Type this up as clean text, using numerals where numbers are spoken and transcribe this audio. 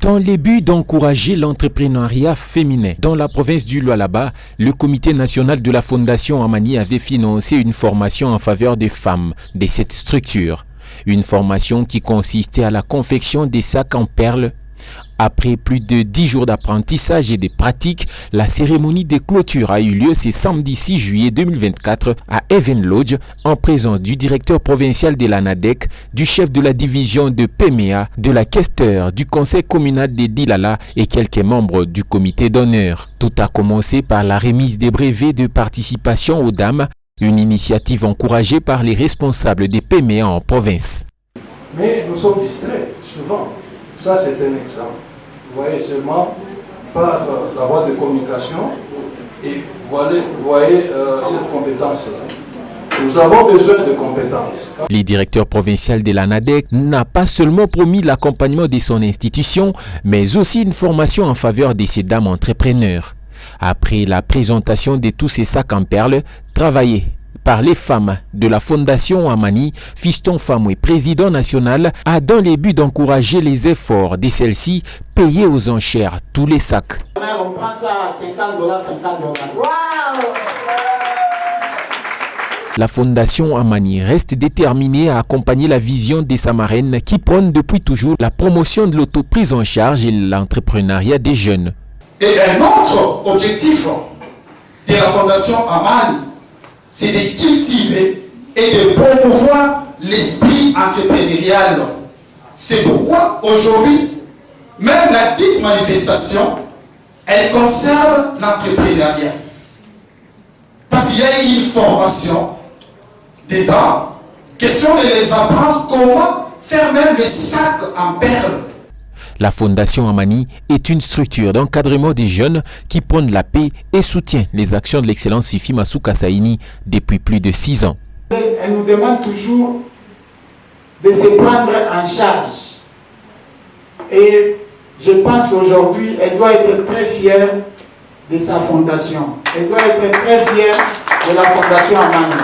Dans le but d'encourager l'entrepreneuriat féminin dans la province du Lualaba, le comité national de la Fondation Amani avait financé une formation en faveur des femmes de cette structure. Une formation qui consistait à la confection des sacs en perles. Après plus de 10 jours d'apprentissage et de pratique, la cérémonie de clôture a eu lieu ce samedi 6 juillet 2024 à Even Lodge en présence du directeur provincial de l'ANADEC, du chef de la division de PMEA, de la questeur du conseil communal de Dilala et quelques membres du comité d'honneur. Tout a commencé par la remise des brevets de participation aux dames, une initiative encouragée par les responsables des PMEA en province. Mais nous sommes distraits souvent. Ça, c'est un exemple. Vous voyez seulement par la voie de communication et vous voyez cette compétence-là. Nous avons besoin de compétences. Le directeur provincial de l'ANADEC n'a pas seulement promis l'accompagnement de son institution, mais aussi une formation en faveur de ces dames entrepreneurs. Après la présentation de tous ces sacs en perles, travaillés par les femmes de la Fondation Amani, Fiston Famoué, président national, a dans le but d'encourager les efforts de celles-ci, payer aux enchères tous les sacs. On prend ça à 50 $, 50 $. Wow! La Fondation Amani reste déterminée à accompagner la vision des Samarènes qui prônent depuis toujours la promotion de l'autoprise en charge et l'entrepreneuriat des jeunes. Et un autre objectif de la Fondation Amani, c'est de cultiver et de promouvoir l'esprit entrepreneurial. C'est pourquoi aujourd'hui, même la dite manifestation, elle concerne l'entrepreneuriat. Parce qu'il y a une formation dedans, question de les apprendre comment faire même les sacs en perles. La Fondation Amani est une structure d'encadrement des jeunes qui prône la paix et soutient les actions de l'excellence Fifi Masuka Saini depuis plus de 6 ans. Elle nous demande toujours de se prendre en charge. Et je pense aujourd'hui, elle doit être très fière de sa fondation. Elle doit être très fière de la Fondation Amani.